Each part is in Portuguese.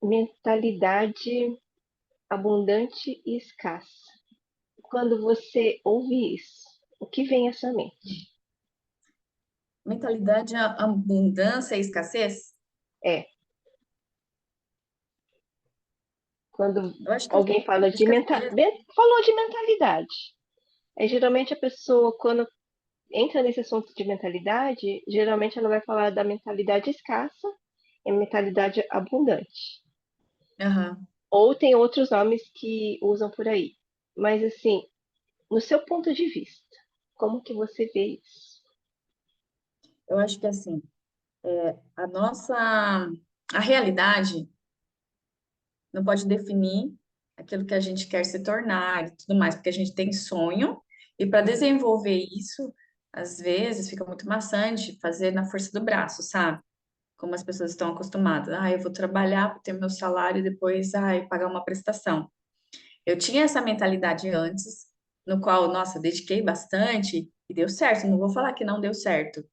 Mentalidade abundante e escassa. Quando você ouve isso, o que vem à sua mente? Mentalidade, abundância e escassez? É, quando Eu acho que alguém fala de escassez. falou de mentalidade. Geralmente a pessoa, quando entra nesse assunto de mentalidade, geralmente ela vai falar da mentalidade escassa e mentalidade abundante. Aham. Ou tem outros nomes que usam por aí. Mas assim, no seu ponto de vista, como que você vê isso? Eu acho que assim, a nossa, a realidade não pode definir aquilo que a gente quer se tornar e tudo mais, porque a gente tem sonho, e para desenvolver isso, às vezes fica muito maçante fazer na força do braço, sabe? Como as pessoas estão acostumadas. Ah, eu vou trabalhar para ter meu salário e depois, pagar uma prestação. Eu tinha essa mentalidade antes, no qual, nossa, dediquei bastante e deu certo. Não vou falar que não deu certo,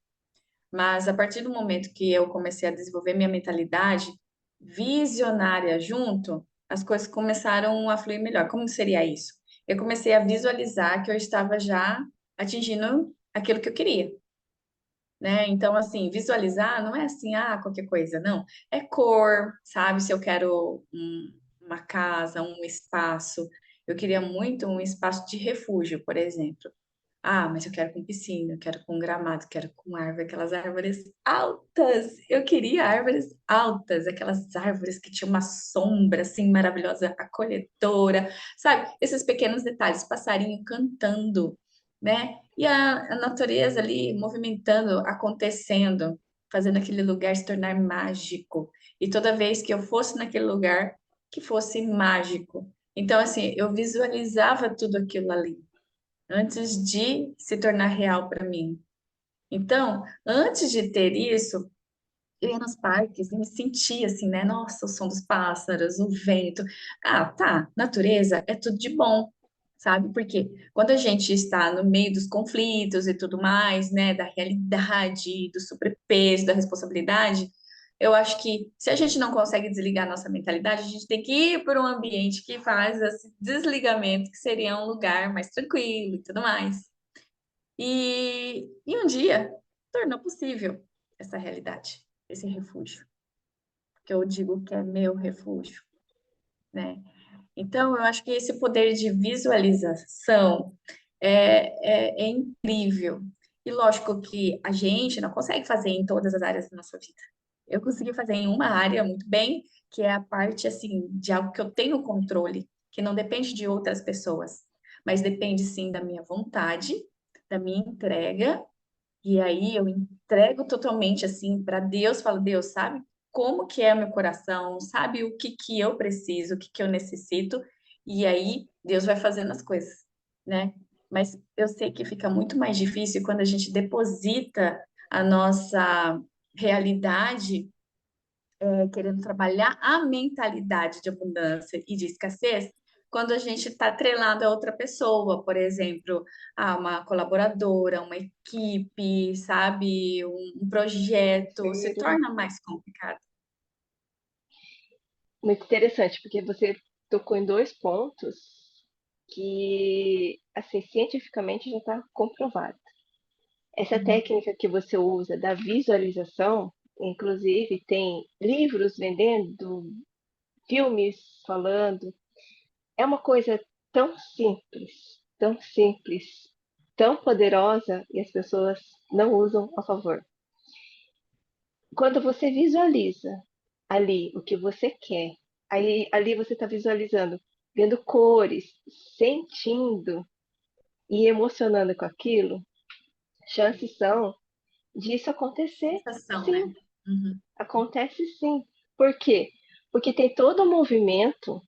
mas a partir do momento que eu comecei a desenvolver minha mentalidade visionária junto, as coisas começaram a fluir melhor. Como seria isso? Eu comecei a visualizar que eu estava já atingindo aquilo que eu queria, né? Então, assim, visualizar não é assim, qualquer coisa, não. É cor, sabe? Se eu quero uma casa, um espaço. Eu queria muito um espaço de refúgio, por exemplo. Ah, mas eu quero com piscina, eu quero com gramado, quero com árvore, aquelas árvores altas. Eu queria árvores altas, aquelas árvores que tinham uma sombra assim maravilhosa, acolhedora, sabe? Esses pequenos detalhes, passarinho cantando, né? E a natureza ali movimentando, acontecendo, fazendo aquele lugar se tornar mágico. E toda vez que eu fosse naquele lugar, que fosse mágico. Então, assim, eu visualizava tudo aquilo ali antes de se tornar real para mim. Então, antes de ter isso, eu ia nos parques e me sentia assim, né? Nossa, o som dos pássaros, o vento. Ah, tá, natureza é tudo de bom, sabe? Porque quando a gente está no meio dos conflitos e tudo mais, né, da realidade, do sobrepeso, da responsabilidade, eu acho que se a gente não consegue desligar nossa mentalidade, a gente tem que ir para um ambiente que faz esse desligamento, que seria um lugar mais tranquilo e tudo mais. E um dia tornou possível essa realidade, esse refúgio, que eu digo que é meu refúgio, né? Então, eu acho que esse poder de visualização é incrível. E lógico que a gente não consegue fazer em todas as áreas da nossa vida. Eu consegui fazer em uma área muito bem, que é a parte assim de algo que eu tenho controle, que não depende de outras pessoas, mas depende sim da minha vontade, da minha entrega. E aí eu entrego totalmente assim para Deus, falo, Deus, sabe como que é o meu coração, sabe o que que eu preciso, o que que eu necessito, e aí Deus vai fazendo as coisas, né? Mas eu sei que fica muito mais difícil quando a gente deposita a nossa realidade, querendo trabalhar a mentalidade de abundância e de escassez, quando a gente está atrelado a outra pessoa, por exemplo, a uma colaboradora, uma equipe, sabe, um projeto, se Parceiro. torna mais complicado. Muito interessante, porque você tocou em dois pontos que, assim, cientificamente já está comprovado. Essa Uhum. técnica que você usa da visualização, inclusive tem livros vendendo, filmes falando, é uma coisa tão simples, tão poderosa e as pessoas não usam a favor. Quando você visualiza ali o que você quer, aí ali você está visualizando, vendo cores, sentindo e emocionando com aquilo, chances são disso acontecer. Sensação, Sim, né? Uhum. acontece sim. Por quê? Porque tem todo o movimento,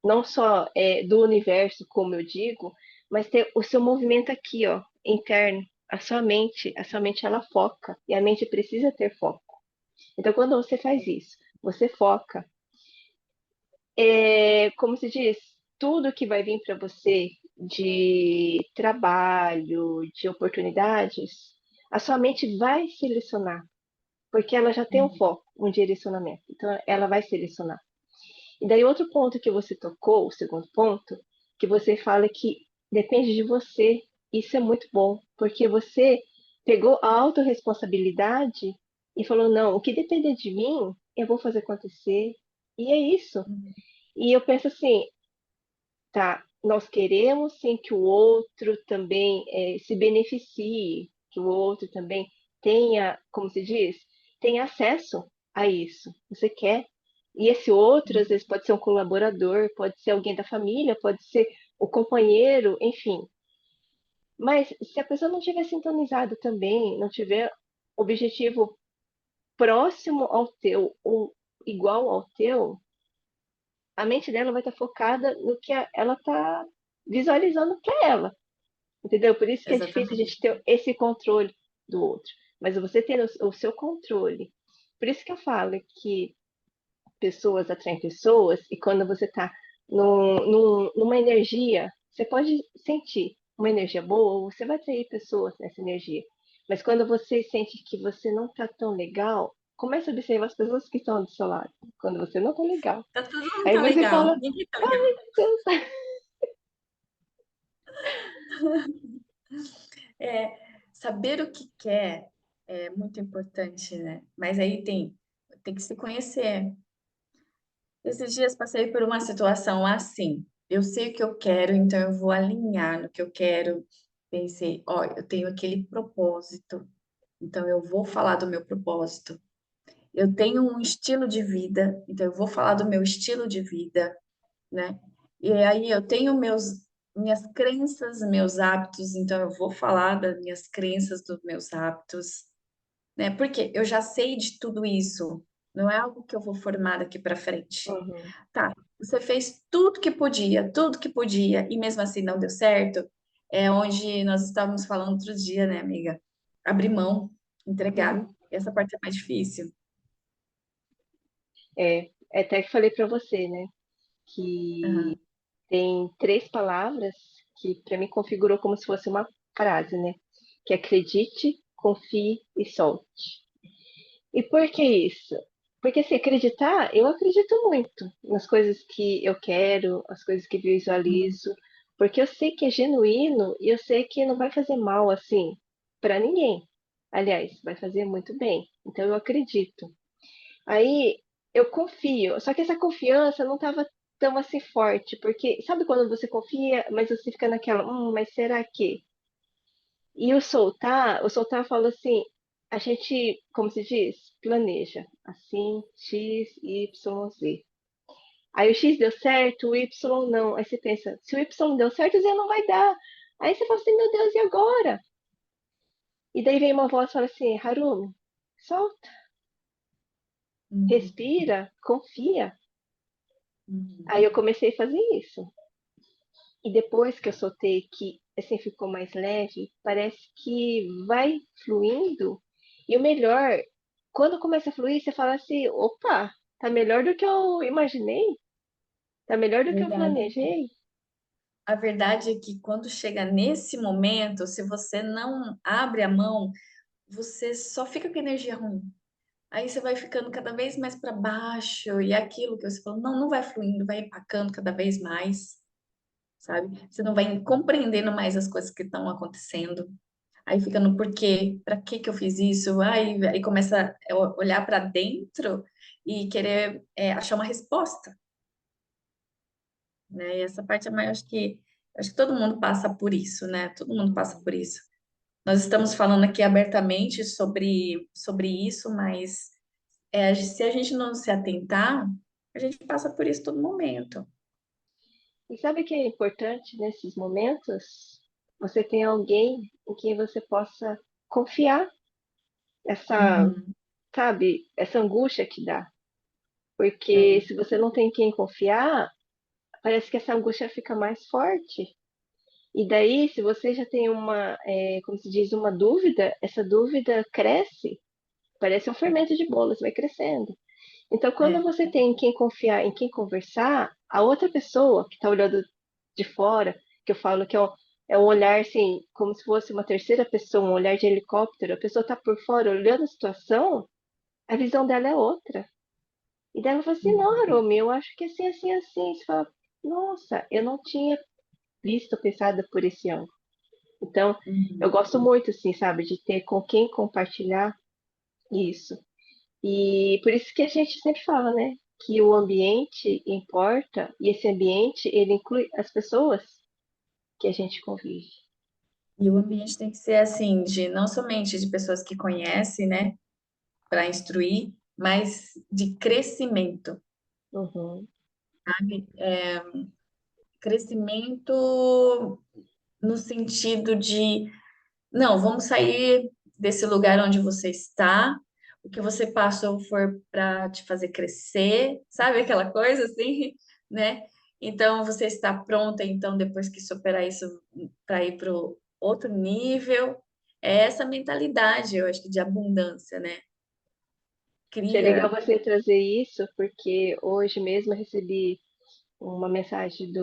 não só do universo, como eu digo, mas tem o seu movimento aqui, ó, interno. A sua mente ela foca e a mente precisa ter foco. Então, quando você faz isso, você foca, como se diz, tudo que vai vir para você de trabalho, de oportunidades, a sua mente vai selecionar, porque ela já tem um foco, um direcionamento. Então, ela vai selecionar. E daí outro ponto que você tocou, o segundo ponto, que você fala que depende de você. Isso é muito bom, porque você pegou a autorresponsabilidade e falou, não, o que depender de mim, eu vou fazer acontecer. E é isso. Uhum. E eu penso assim, tá, nós queremos sim que o outro também se beneficie, que o outro também tenha, como se diz, tenha acesso a isso. Você quer. E esse outro, às vezes, pode ser um colaborador, pode ser alguém da família, pode ser o companheiro, enfim. Mas se a pessoa não tiver sintonizado também, não tiver objetivo próximo ao teu ou igual ao teu, a mente dela vai estar focada no que ela está visualizando para ela, entendeu? Por isso que é difícil a Exatamente. gente ter esse controle do outro. Mas você ter o seu controle. Por isso que eu falo que pessoas atraem pessoas, e quando você está numa energia, você pode sentir uma energia boa, você vai atrair pessoas nessa energia. Mas quando você sente que você não está tão legal, comece a observar as pessoas que estão do seu lado, quando você não está legal. Tá todo mundo Aí tá você legal. fala, Ninguém tá legal. ai, Deus. É, saber o que quer é muito importante, né? Mas aí tem que se conhecer. Esses dias passei por uma situação assim. Eu sei o que eu quero, então eu vou alinhar no que eu quero. Pensei, ó, eu tenho aquele propósito, então eu vou falar do meu propósito. Eu tenho um estilo de vida, então eu vou falar do meu estilo de vida, né? E aí eu tenho minhas crenças, meus hábitos, então eu vou falar das minhas crenças, dos meus hábitos, né? Porque eu já sei de tudo isso. Não é algo que eu vou formar daqui para frente. Uhum, Tá, você fez tudo que podia, e mesmo assim não deu certo. É onde nós estávamos falando outro dia, né, amiga? Abrir mão, entregar. uhum. Essa parte é mais difícil. É até que falei para você, né, que Aham. tem três palavras que para mim configurou como se fosse uma frase, né? Que é acredite, confie e solte. E por que isso? Porque se acreditar, eu acredito muito nas coisas que eu quero, as coisas que visualizo, porque eu sei que é genuíno e eu sei que não vai fazer mal assim para ninguém. Aliás, vai fazer muito bem. Então eu acredito. Aí eu confio, só que essa confiança não estava tão assim forte, porque sabe quando você confia, mas você fica naquela, mas será que? E o soltar fala assim, a gente, como se diz, planeja, assim, X, Y, Z. Aí o X deu certo, o Y não. Aí você pensa, se o Y deu certo, o Z não vai dar. Aí você fala assim, meu Deus, e agora? E daí vem uma voz e fala assim, Harumi, solta, Uhum. respira, confia. Uhum. Aí eu comecei a fazer isso. E depois que eu soltei, que assim ficou mais leve, parece que vai fluindo. E o melhor, quando começa a fluir, você fala assim: opa, tá melhor do que eu imaginei, tá melhor do que eu Verdade. planejei. A verdade é que quando chega nesse momento, se você não abre a mão, você só fica com energia ruim. Aí você vai ficando cada vez mais para baixo, e é aquilo que você falou, não vai fluindo, vai empacando cada vez mais, sabe? Você não vai compreendendo mais as coisas que estão acontecendo. Aí fica no porquê, para que que eu fiz isso? Aí começa a olhar para dentro e querer achar uma resposta, né? E essa parte é mais, acho que todo mundo passa por isso, né? Todo mundo passa por isso. Nós estamos falando aqui abertamente sobre isso, mas se a gente não se atentar, a gente passa por isso todo momento. E sabe o que é importante nesses momentos? Você tem alguém em quem você possa confiar essa, Uhum, sabe, essa angústia que dá. Porque é, se você não tem quem confiar, parece que essa angústia fica mais forte. E daí, se você já tem uma, como se diz, uma dúvida, essa dúvida cresce, parece um fermento de bolo, vai crescendo. Então, quando é, você tem em quem confiar, em quem conversar, a outra pessoa que está olhando de fora, que eu falo que é um olhar assim, como se fosse uma terceira pessoa, um olhar de helicóptero, a pessoa está por fora olhando a situação, a visão dela é outra. E daí ela falou assim, não, Harumi, eu acho que assim, assim, assim. Você fala, nossa, eu não tinha visto, pensado por esse ângulo. Então, eu Uhum. gosto muito, assim, sabe, de ter com quem compartilhar isso. E por isso que a gente sempre fala, né, que o ambiente importa, e esse ambiente, ele inclui as pessoas que a gente convive. E o ambiente tem que ser assim, de não somente de pessoas que conhecem, né, para instruir, mas de crescimento, Uhum. sabe? Crescimento no sentido de, não, vamos sair desse lugar onde você está, o que você passou for para te fazer crescer, sabe aquela coisa assim, né? Então você está pronta, então depois que superar isso, para ir para o outro nível, é essa mentalidade, eu acho que de abundância, né? Achei legal Cria. você trazer isso, porque hoje mesmo eu recebi uma mensagem de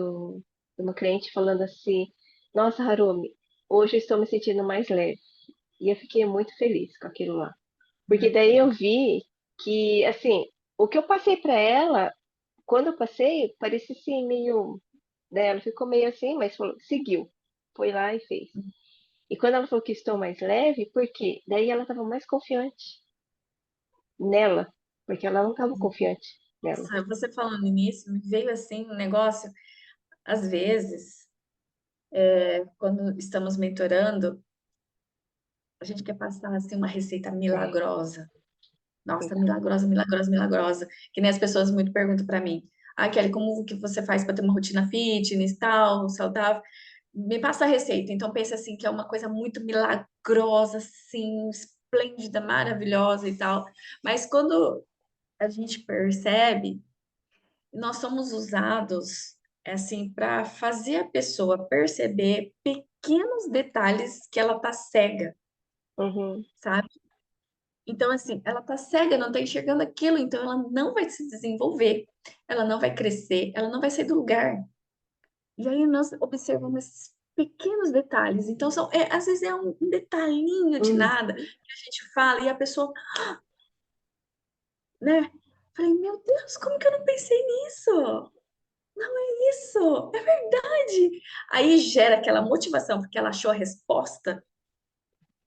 uma cliente falando assim: Nossa, Harumi, hoje eu estou me sentindo mais leve. E eu fiquei muito feliz com aquilo lá. Porque daí eu vi que, assim, o que eu passei para ela, quando eu passei, parecia assim, meio. Né, ela ficou meio assim, mas falou, seguiu. Foi lá e fez. E quando ela falou que estou mais leve, por quê? Daí ela estava mais confiante nela, porque ela não estava confiante nela. Nossa, você falando nisso, me veio assim um negócio, às vezes, quando estamos mentorando, a gente quer passar assim uma receita É, milagrosa. Nossa, então. milagrosa, milagrosa, milagrosa. Que nem as pessoas muito perguntam para mim. Ah, Kelly, como que você faz para ter uma rotina fitness, tal, saudável? Me passa a receita. Então pensa assim que é uma coisa muito milagrosa, assim, esplêndida, maravilhosa e tal. Mas quando a gente percebe, nós somos usados assim para fazer a pessoa perceber pequenos detalhes que ela tá cega, Uhum. sabe? Então, assim, ela tá cega, não tá enxergando aquilo, então ela não vai se desenvolver, ela não vai crescer, ela não vai sair do lugar. E aí nós observamos esses pequenos detalhes. Então, às vezes é um detalhinho de Hum, nada que a gente fala e a pessoa, né? Falei, meu Deus, como que eu não pensei nisso? Isso, é verdade. Aí gera aquela motivação, porque ela achou a resposta,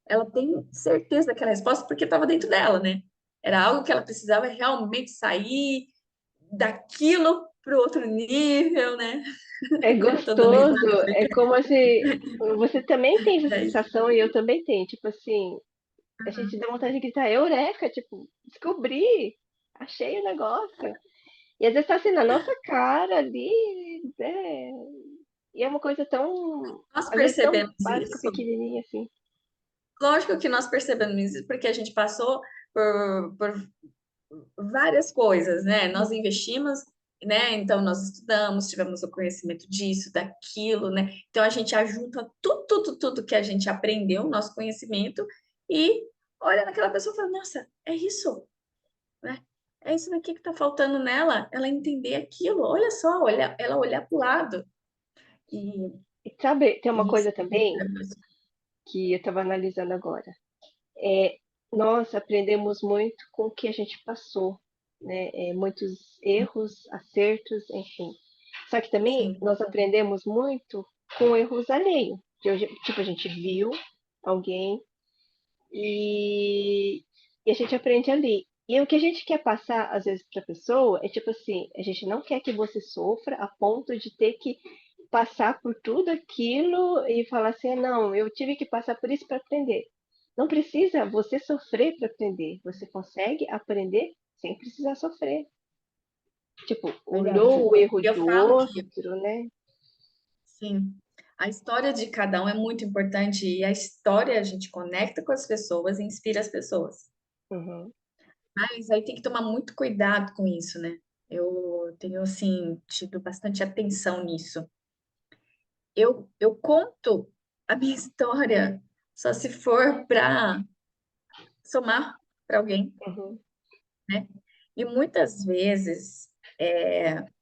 ela tem certeza daquela resposta porque estava dentro dela, né? Era algo que ela precisava realmente sair daquilo para o outro nível, né? é Tô dando gostoso, risada. é como se você também tem essa É isso. sensação e eu também tenho, tipo assim, a gente dá vontade de gritar, eureka, tipo, descobri, achei o negócio. E às vezes tá assim na nossa cara ali, né? E é uma coisa tão, Nós às vezes tão percebemos básica, isso. pequenininha assim. Lógico que nós percebemos isso porque a gente passou por várias coisas, né? Nós investimos, né? Então nós estudamos, tivemos o conhecimento disso, daquilo, né? Então a gente ajunta tudo, tudo, tudo que a gente aprendeu, nosso conhecimento, e olha naquela pessoa e fala, nossa, é isso, né? É isso daqui que tá faltando nela, ela entender aquilo. Olha só, olha, ela olhar para o lado. E, E sabe, tem uma e isso coisa também que eu estava analisando agora. É, nós aprendemos muito com o que a gente passou, né? Muitos erros, acertos, enfim. Só que também sim, nós aprendemos muito com erros alheios. Tipo, a gente viu alguém e, e a gente aprende ali. E o que a gente quer passar, às vezes, para a pessoa é tipo assim: a gente não quer que você sofra a ponto de ter que passar por tudo aquilo e falar assim: "Ah, não, eu tive que passar por isso para aprender." Não precisa você sofrer para aprender. Você consegue aprender sem precisar sofrer. Tipo, olhou verdade. o erro E eu do falo que outro, né? sim. A história de cada um é muito importante e a história a gente conecta com as pessoas e inspira as pessoas. Uhum, Mas aí tem que tomar muito cuidado com isso, né? Eu tenho, assim, tido bastante atenção nisso. Eu conto a minha história só se for para somar para alguém, uhum. né? E muitas vezes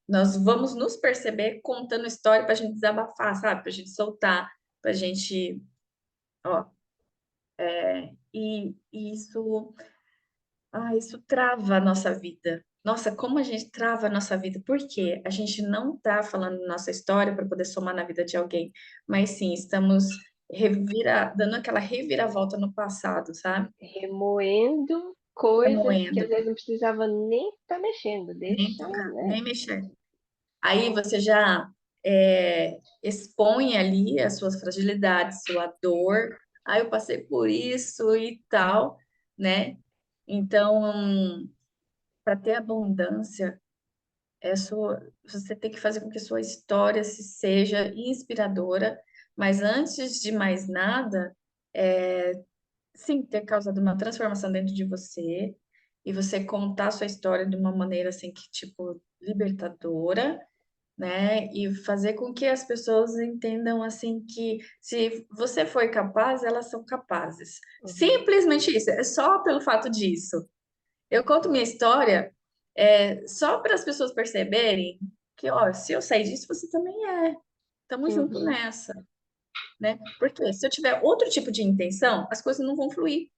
nós vamos nos perceber contando história para a gente desabafar, sabe? Para a gente soltar, para a gente, ó, e isso Isso trava a nossa vida. Nossa, como a gente trava a nossa vida. Por quê? A gente não está falando nossa história para poder somar na vida de alguém, mas sim, estamos dando aquela reviravolta no passado, sabe? Remoendo coisas que Remoendo, às vezes não precisava nem estar mexendo, nem deixa, tocar, né? nem mexer. Aí você já expõe ali as suas fragilidades, sua dor. Eu passei por isso e tal, né? Então, para ter abundância, você tem que fazer com que a sua história seja inspiradora, mas antes de mais nada, sim, ter causado uma transformação dentro de você e você contar a sua história de uma maneira assim que, tipo, libertadora, né? E fazer com que as pessoas entendam assim que se você foi capaz, elas são capazes. Uhum, Simplesmente isso, é só pelo fato disso. Eu conto minha história só para as pessoas perceberem que, ó, se eu sair disso, você também é. Tamo junto uhum. nessa, né? Porque se eu tiver outro tipo de intenção, as coisas não vão fluir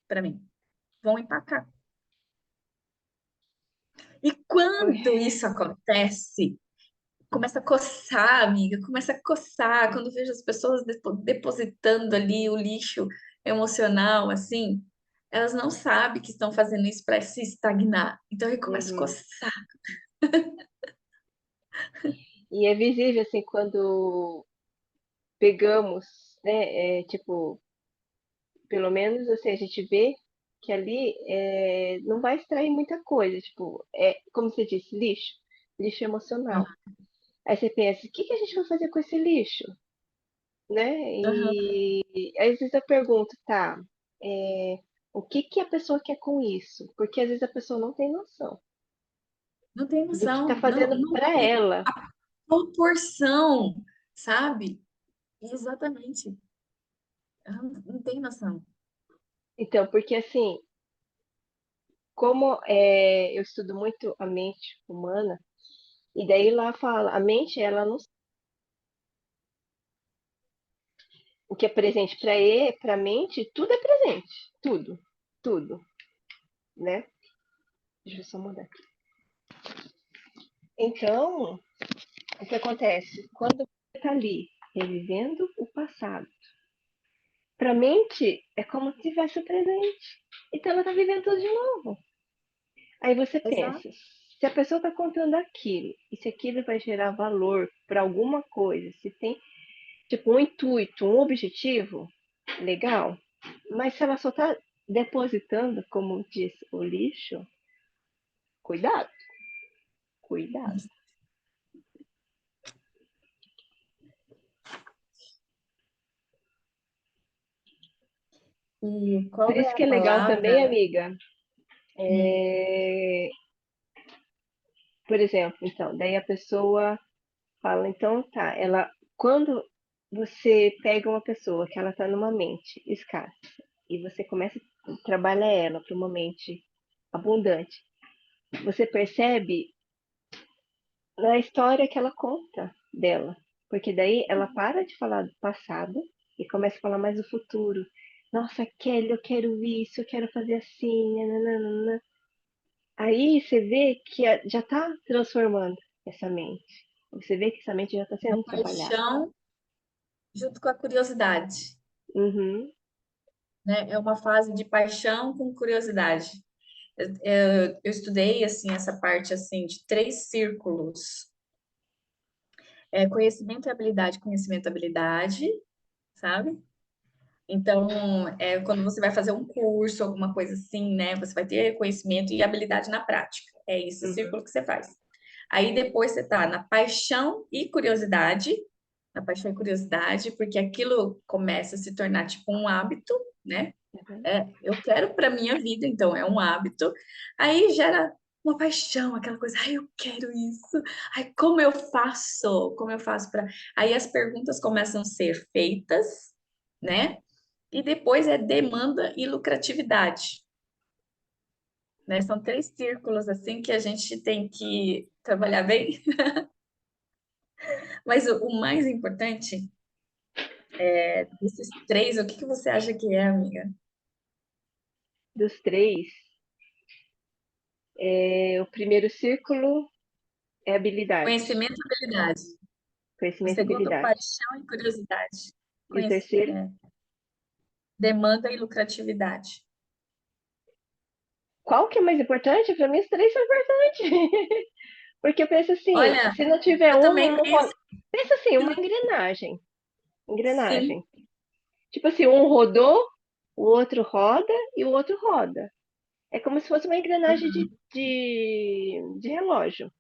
para mim, vão empacar. E quando isso acontece, começa a coçar, amiga, começa a coçar. Quando vejo as pessoas depositando ali o lixo emocional, assim, elas não sabem que estão fazendo isso para se estagnar. Então, aí começa a Uhum. coçar. E é visível assim quando pegamos, né? Tipo, pelo menos assim, a gente vê que ali não vai extrair muita coisa, tipo, como você disse, lixo, lixo emocional. Aí você pensa, o que que a gente vai fazer com esse lixo, né? Aham. E às vezes eu pergunto, tá, é, o que que a pessoa quer com isso? Porque às vezes a pessoa não tem noção Não tem do que está noção, fazendo não para tem ela. proporção, sabe? Exatamente. Ela não tem noção. Então, porque assim, como eu estudo muito a mente humana, e daí lá fala, a mente, ela não, o que é presente para a mente, tudo é presente, tudo, tudo, né? Deixa eu só mudar aqui. Então, o que acontece? Quando você está ali revivendo o passado, para a mente é como se tivesse o presente. Então ela está vivendo tudo de novo. Aí você Exato. pensa, se a pessoa está contando aquilo, e se aquilo vai gerar valor para alguma coisa, se tem tipo um intuito, um objetivo, legal. Mas se ela só está depositando, como diz o lixo, cuidado, cuidado. E Por qual é isso a que é legal também, palavra? amiga, Hum, é, por exemplo, então, daí a pessoa fala, então tá, ela, quando você pega uma pessoa que ela tá numa mente escassa e você começa a trabalhar ela para uma mente abundante, você percebe na história que ela conta dela, porque daí ela para de falar do passado e começa a falar mais do futuro. Nossa, Kelly, eu quero isso, eu quero fazer assim, nananana. Aí você vê que já está transformando essa mente. Você vê que essa mente já está a sendo trabalhada. paixão junto com a curiosidade, Uhum, né? É uma fase de paixão com curiosidade. Eu estudei assim essa parte assim de três círculos: conhecimento e habilidade, sabe? Então, quando você vai fazer um curso, alguma coisa assim, né? Você vai ter conhecimento e habilidade na prática. É esse o uhum, círculo que você faz. Aí depois você tá na paixão e curiosidade, na paixão e curiosidade, porque aquilo começa a se tornar tipo um hábito, né? uhum. Eu quero para minha vida, então é um hábito. Aí gera uma paixão, aquela coisa, ai, eu quero isso. Ai, como eu faço? Como eu faço para. Aí as perguntas começam a ser feitas, né? E depois é demanda e lucratividade, né? São três círculos assim que a gente tem que trabalhar bem. Mas o mais importante desses três, o que que você acha que é, amiga? Dos três. O primeiro círculo é habilidade, Conhecimento e habilidade. O conhecimento e segundo, habilidade. paixão e curiosidade. E o terceiro, Demanda e lucratividade. qual que é mais importante? Para mim, os três são importantes. Porque eu penso assim, Olha, se não tiver eu um, também não penso roda. Pensa assim, uma que engrenagem. sim. Engrenagem. Tipo assim, um rodou, o outro roda e o outro roda. É como se fosse uma engrenagem de relógio,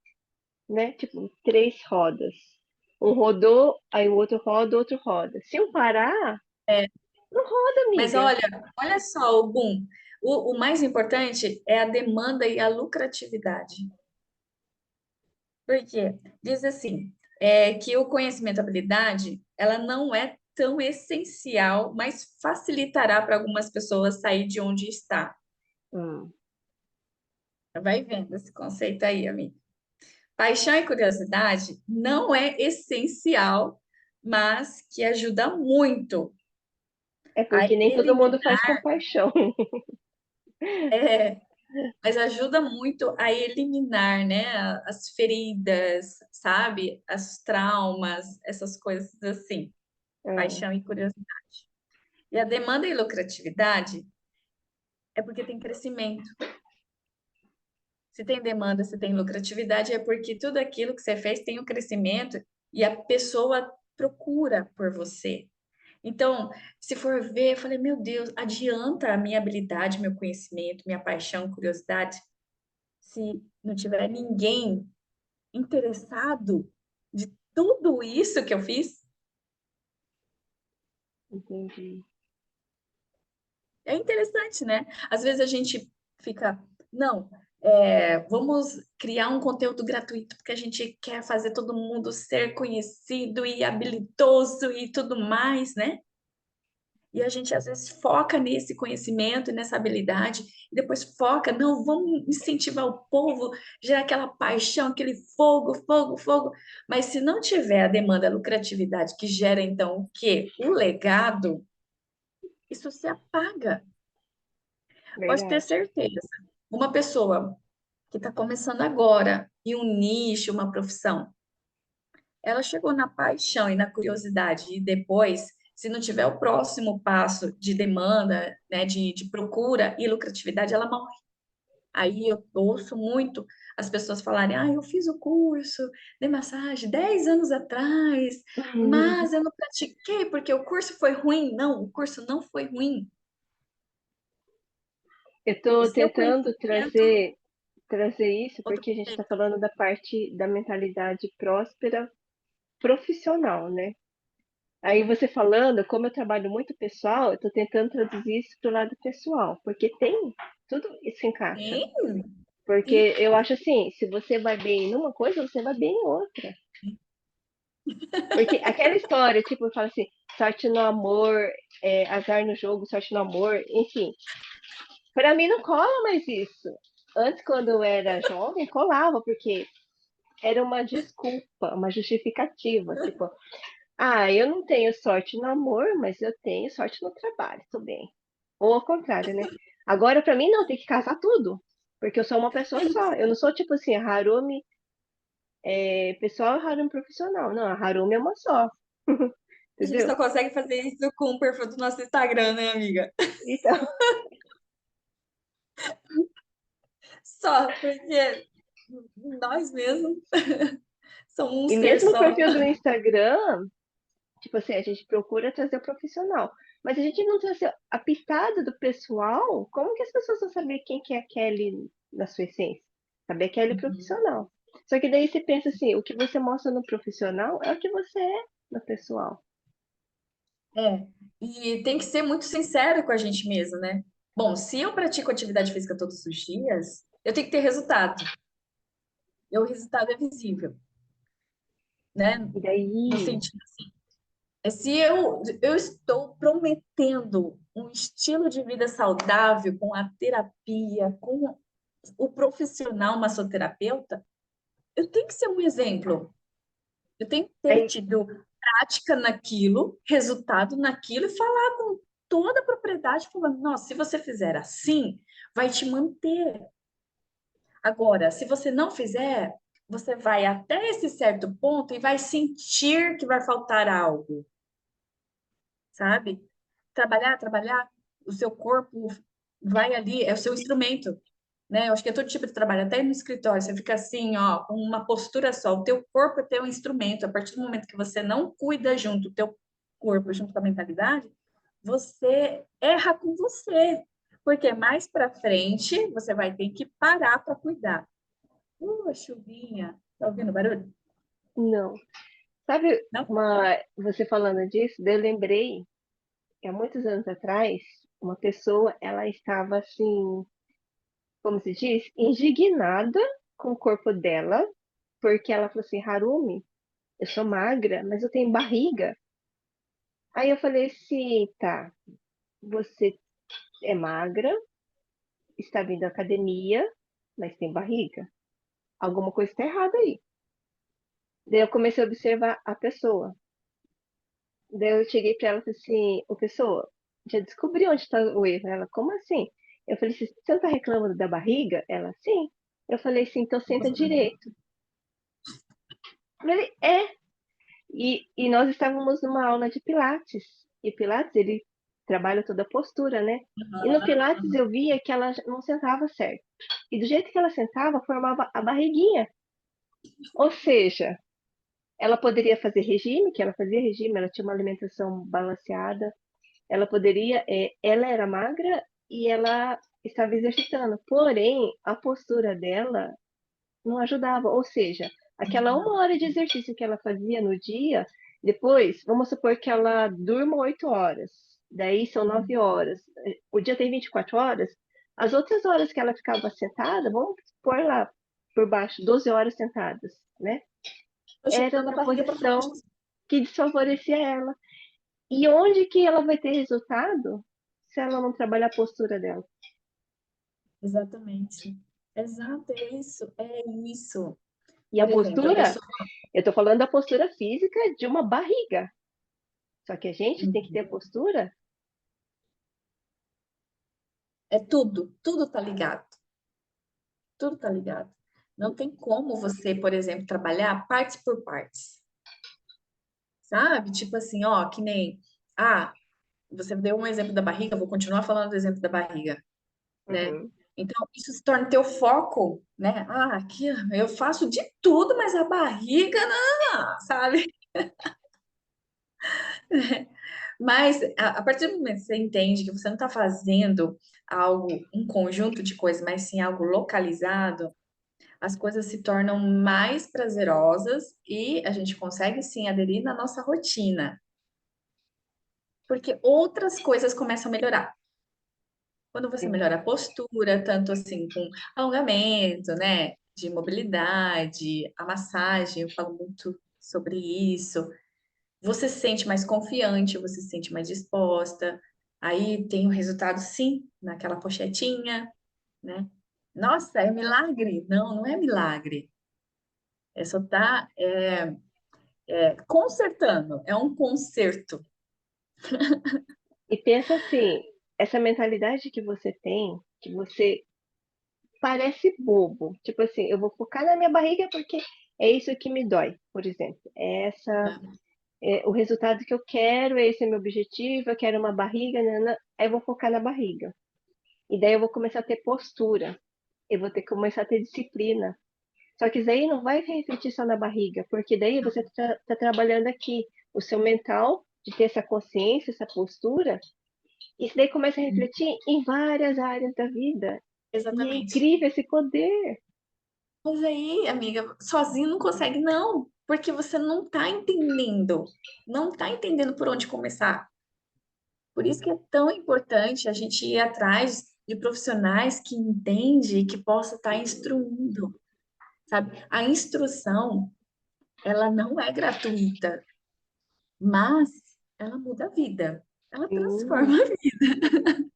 né? Tipo, três rodas. Um rodou, aí o outro roda. Se um parar, É, não roda, mas amiga. olha só, o boom. O mais importante é a demanda e a lucratividade. Por quê? Diz assim, que o conhecimento e habilidade, ela não é tão essencial, mas facilitará para algumas pessoas sair de onde está. Hum, Vai vendo esse conceito aí, amiga. Paixão e curiosidade não é essencial, mas que ajuda muito é a porque nem todo mundo eliminar, faz com paixão. é, mas ajuda muito a eliminar, né, as feridas, sabe? As traumas, essas coisas assim. Ah, Paixão e curiosidade. E a demanda e lucratividade é porque tem crescimento. Se tem demanda, se tem lucratividade, é porque tudo aquilo que você fez tem um crescimento e a pessoa procura por você. Então, se for ver, eu falei, meu Deus, adianta a minha habilidade, meu conhecimento, minha paixão, curiosidade, se não tiver ninguém interessado de tudo isso que eu fiz? entendi. É interessante, né? Às vezes a gente fica, não, vamos criar um conteúdo gratuito porque a gente quer fazer todo mundo ser conhecido e habilidoso e tudo mais, né? E a gente às vezes foca nesse conhecimento, nessa habilidade, e depois foca, não, vamos incentivar o povo, gerar aquela paixão, aquele fogo, fogo, fogo. Mas se não tiver a demanda, a lucratividade que gera então o quê? O legado, isso se apaga. Pode ter Verdade. certeza. Uma pessoa que está começando agora em um nicho, uma profissão, ela chegou na paixão e na curiosidade, e depois, se não tiver o próximo passo de demanda, né, de procura e lucratividade, ela morre. Aí eu ouço muito as pessoas falarem: eu fiz o curso de massagem 10 anos atrás, mas eu não pratiquei porque o curso foi ruim. Não, o curso não foi ruim. Eu O estou seu tentando conhecimento. trazer isso porque a gente está falando da parte da mentalidade próspera profissional, né? Aí você falando, como eu trabalho muito pessoal, eu estou tentando traduzir isso para o lado pessoal, porque tem tudo isso encaixa. Sim, sim. Porque eu acho assim, se você vai bem numa coisa, você vai bem em outra. Porque aquela história, tipo, fala assim, sorte no amor, azar no jogo, sorte no amor, enfim. Para mim não cola mais isso. Antes, quando eu era jovem, colava, porque era uma desculpa, uma justificativa. Tipo, eu não tenho sorte no amor, mas eu tenho sorte no trabalho, tudo bem. Ou ao contrário, né? Agora, para mim, não, tem que casar tudo. Porque eu sou uma pessoa só. Eu não sou tipo assim, a Harumi pessoal e Harumi profissional. Não, a Harumi é uma só. A gente Entendeu? só consegue fazer isso com o perfil do nosso Instagram, né, amiga? Então, Só, porque nós mesmos somos um e ser mesmo o só. perfil do Instagram, tipo assim, a gente procura trazer o profissional. Mas a gente não trazer a pitada do pessoal, como que as pessoas vão saber quem que é a Kelly na sua essência? Saber a Kelly profissional. Só que daí você pensa assim, o que você mostra no profissional é o que você é no pessoal. É. E tem que ser muito sincero com a gente mesmo, né? Bom, se eu pratico atividade física todos os dias, eu tenho que ter resultado. E o resultado é visível, né? E No daí, sentido, se eu estou prometendo um estilo de vida saudável com a terapia, com o profissional massoterapeuta, eu tenho que ser um exemplo. Eu tenho que ter aí, tido prática naquilo, resultado naquilo e falar com toda a propriedade, falando, nossa, se você fizer assim, vai te manter. Agora, se você não fizer, você vai até esse certo ponto e vai sentir que vai faltar algo, sabe? Trabalhar, trabalhar, o seu corpo vai ali, é o seu instrumento, né? Eu acho que é todo tipo de trabalho, até no escritório, você fica assim, ó, com uma postura só, o teu corpo é teu instrumento, a partir do momento que você não cuida junto, o teu corpo junto com a mentalidade, você erra com você, porque mais para frente você vai ter que parar para cuidar. Chuvinha, tá ouvindo barulho? Não. Sabe, Não? você falando disso, daí eu lembrei que há muitos anos atrás, uma pessoa, ela estava assim, como se diz, indignada com o corpo dela, porque ela falou assim, Harumi, eu sou magra, mas eu tenho barriga. Aí eu falei assim, tá, você é magra, está vindo à academia, mas tem barriga. Alguma coisa está errada aí. Daí eu comecei a observar a pessoa. Daí eu cheguei para ela e falei assim, ô pessoa, já descobri onde está o erro. Ela, como assim? Eu falei assim, você não está reclamando da barriga? Ela, sim. Eu falei assim, então senta direito. Eu falei, é. E nós estávamos numa aula de Pilates. E Pilates, ele trabalha toda a postura, né? E no Pilates eu via que ela não sentava certo. E do jeito que ela sentava, formava a barriguinha. Ou seja, ela poderia fazer regime, que ela fazia regime, ela tinha uma alimentação balanceada. Ela poderia, ela era magra e ela estava exercitando. Porém, a postura dela não ajudava. Ou seja, aquela 1 hora de exercício que ela fazia no dia, depois, vamos supor que ela durma 8 horas, daí são 9 horas. O dia tem 24 horas, as outras horas que ela ficava sentada, vamos pôr lá por baixo, 12 horas sentadas, né? Tô Era chutando a na barriga para baixo. posição que desfavorecia ela. E onde que ela vai ter resultado se ela não trabalhar a postura dela? Exatamente. Exato, é isso, é isso. E a Por exemplo, a postura, pessoa. eu estou falando da postura física de uma barriga. Só que a gente tem que ter a postura. É tudo, tudo tá ligado. Tudo tá ligado. Não tem como você, por exemplo, trabalhar partes por partes, sabe? Tipo assim, ó, que nem. Ah, você deu um exemplo da barriga, eu vou continuar falando do exemplo da barriga, né? Uhum. Então, isso se torna teu foco, né? Ah, aqui eu faço de tudo, mas a barriga não, sabe? Mas a partir do momento que você entende que você não está fazendo algo, um conjunto de coisas, mas sim algo localizado, as coisas se tornam mais prazerosas e a gente consegue sim aderir na nossa rotina, porque outras coisas começam a melhorar. Quando você Sim. melhora a postura, tanto assim com alongamento, né, de mobilidade, a massagem, eu falo muito sobre isso. Você se sente mais confiante, você se sente mais disposta. Aí tem o resultado, sim, naquela pochetinha, né? Nossa, é milagre? Não, não é milagre. É só tá consertando, é um conserto. E pensa assim, essa mentalidade que você tem, que você parece bobo. Tipo assim, eu vou focar na minha barriga porque é isso que me dói, por exemplo. O resultado que eu quero, esse é meu objetivo, eu quero uma barriga, nana, aí eu vou focar na barriga. E daí eu vou começar a ter postura. Eu vou ter que começar a ter disciplina. Só que isso aí não vai refletir só na barriga, porque daí você está trabalhando aqui o seu mental, de ter essa consciência, essa postura, isso daí começa a refletir em várias áreas da vida. E é Exatamente. incrível esse poder. Mas aí, amiga, sozinho não consegue, não, porque você não tá entendendo, não tá entendendo por onde começar. Por isso que é tão importante a gente ir atrás de profissionais que entendem e que possa estar instruindo, sabe? A instrução, ela não é gratuita, mas ela muda a vida, ela Sim. transforma a vida.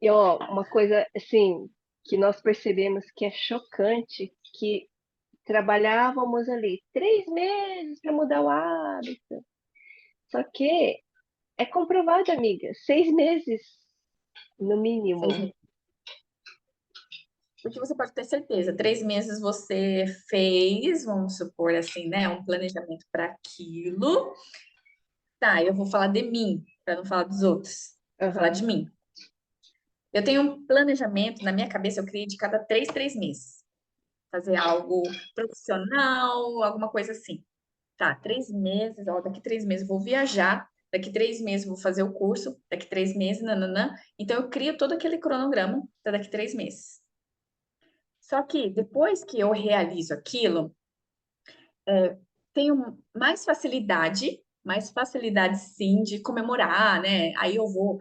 E ó, uma coisa assim que nós percebemos que é chocante, que trabalhávamos ali 3 meses para mudar o hábito. Só que é comprovado, amiga, 6 meses no Seis mínimo. meses. Porque você pode ter certeza, 3 meses você fez, vamos supor assim, né, um planejamento para aquilo. Tá, eu vou falar de mim, para não falar dos outros. Vou falar de Aham. mim. Eu tenho um planejamento na minha cabeça, eu criei de cada 3 meses. Fazer algo profissional, alguma coisa assim. Tá, 3 meses, ó, daqui 3 meses eu vou viajar, daqui 3 meses eu vou fazer o curso, daqui 3 meses, nananã. Então eu crio todo aquele cronograma para daqui 3 meses. Só que depois que eu realizo aquilo, tenho mais facilidade sim de comemorar, né? Aí eu vou,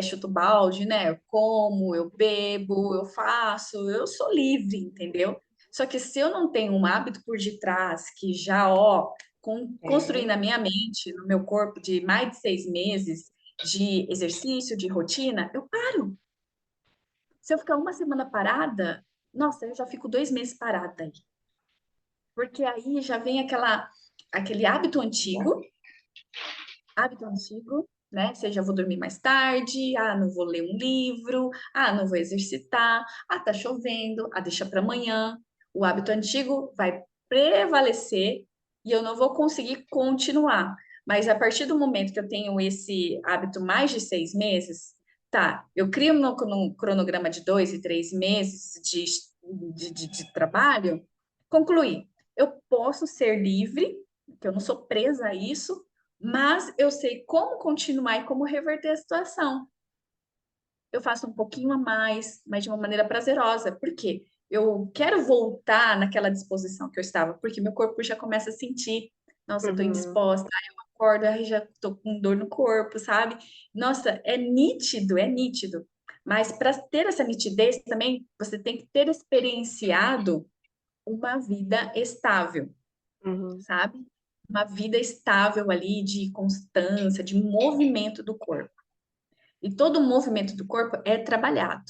chuto balde, né? Eu como, eu bebo, eu faço, eu sou livre, entendeu? Só que se eu não tenho um hábito por detrás que já, ó, construí É. na minha mente, no meu corpo, de mais de 6 meses de exercício, de rotina, eu paro. Se eu ficar uma semana parada, nossa, eu já fico 2 meses parada aí. Porque aí já vem aquele hábito antigo, né? Seja vou dormir mais tarde, não vou ler um livro, não vou exercitar, tá chovendo, deixa para amanhã. O hábito antigo vai prevalecer e eu não vou conseguir continuar. Mas a partir do momento que eu tenho esse hábito mais de 6 meses, tá, eu crio no cronograma de 2 e 3 meses de trabalho, concluí. Eu posso ser livre, que eu não sou presa a isso, mas eu sei como continuar e como reverter a situação. Eu faço um pouquinho a mais, mas de uma maneira prazerosa. Por quê? Eu quero voltar naquela disposição que eu estava, porque meu corpo já começa a sentir, nossa, eu estou Uhum. indisposta, aí eu acordo, aí já estou com dor no corpo, sabe? Nossa, é nítido, é nítido. Mas para ter essa nitidez também, você tem que ter experienciado uma vida estável, Uhum. sabe? Uma vida estável ali de constância, de movimento do corpo. E todo movimento do corpo é trabalhado.